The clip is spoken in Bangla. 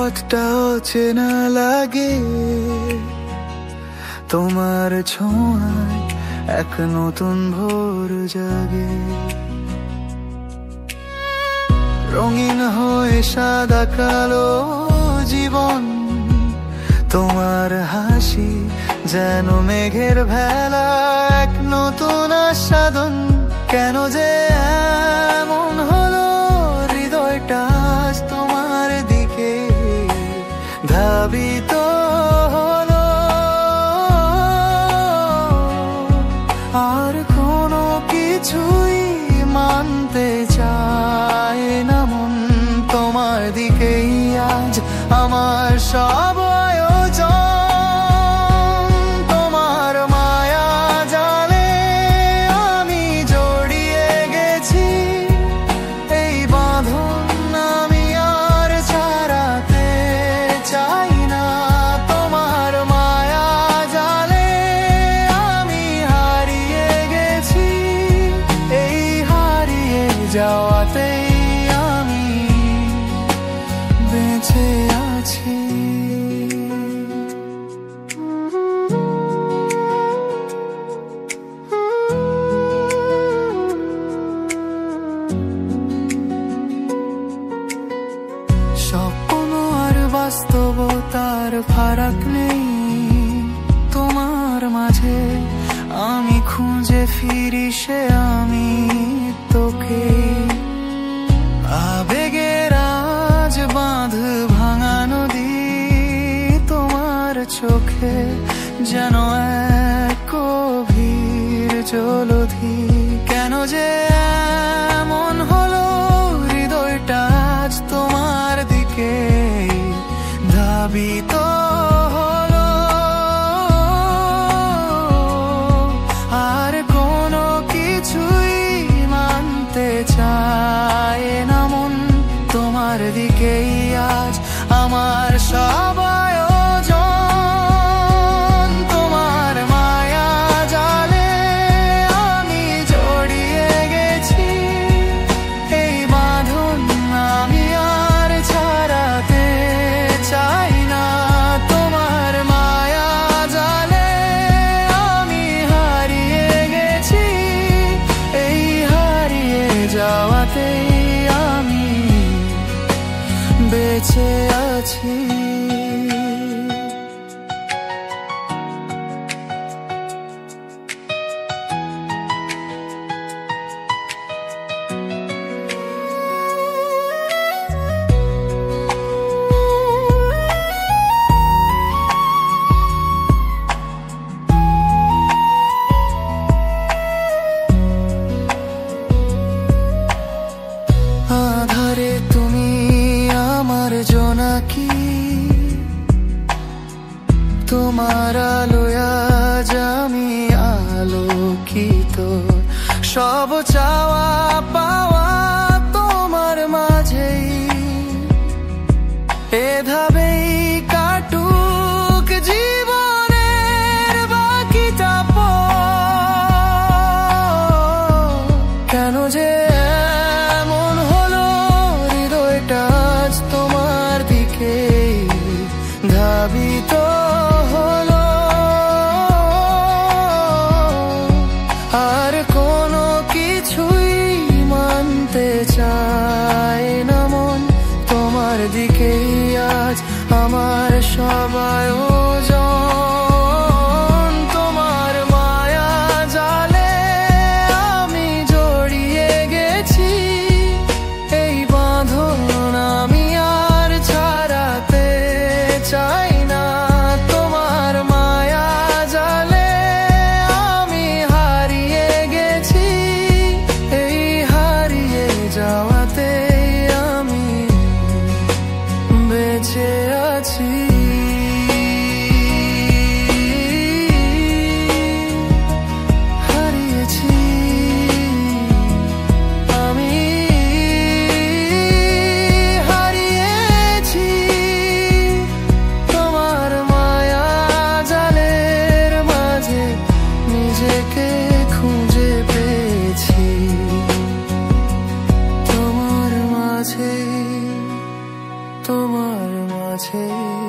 পথটা অচেনা লাগে, তোমার ছোঁয়ায় এক নতুন ভোর জাগে। রঙিন হয়ে সাদা কালো জীবন, তোমার হাসি যেন মেঘের ভেলা, এক নতুন আস্বাদন। কেন যে এমন হলো, হৃদয়টা আজ তোমার দিকে ধাবিত হলো। আর কোনো কিছুই মানতে চায় না মন, তোমার দিকেই আজ আমার সব আয়োজন। তোমার মায়া জালে আমি জড়িয়ে গেছি, এই বাঁধন আমি আর ছাড়াতে চাই না। তোমার মায়া জালে আমি হারিয়ে গেছি, এই হারিয়ে যাওয়াতেই আমি বেঁচে আছি। স্বপ্ন আর বাস্তবতার ফারাক নেই, তোমার মাঝে আমি খুঁজে ফিরি সে আমি তোকে। আবেগের আজ বাঁধ ভাঙা নদী, তোমার চোখে যেন এক গভীর জলধি। কেন যে এমন হলো, হৃদয়টা আজ তোমার দিকে ধাবিত হলো। আর কোনো কিছুই মানতে চায় না মন, তোমার দিকেই আজ আমার সব আয়োজন। তোমার মায়া জালে আমি জড়িয়ে গেছি, এই বাঁধন আমি আর ছাড়াতে চাই না। তোমার মায়া জালে আমি হারিয়ে গেছি, এই হারিয়ে যাওয়াতেই আমি বেঁচে আছি। আধারে তুমি আমার জোনাকি, তোমার আলোয় আজ আমি আলোকিত। সব চাওয়া পাওয়া তোমার মাঝেই, এভাবেই কাটুক জীবনের বাকিটা পথ। কেন যে এমন হলো, হৃদয়টা আজ তোমার দিকে ধাবিত হলো। আর কোনো কিছুই মানতে চায় না মন, তোমার দিকেই আজ আমার সব আয়োজন। তোমার মায়া জালে আমি জড়িয়ে গেছি, এই বাঁধন আমি আর ছাড়াতে চাই না। তোমার মায়া জালে আমি হারিয়ে গেছি, এই হারিয়ে যাওয়াতে আমি বেঁচে আছি। হারিয়েছি আমি, হারিয়েছি তোমার মায়া জালের মাঝে নিজেকে খুঁজে পেয়েছি। তোমার মাঝে, তোমার মাঝে। কাছে।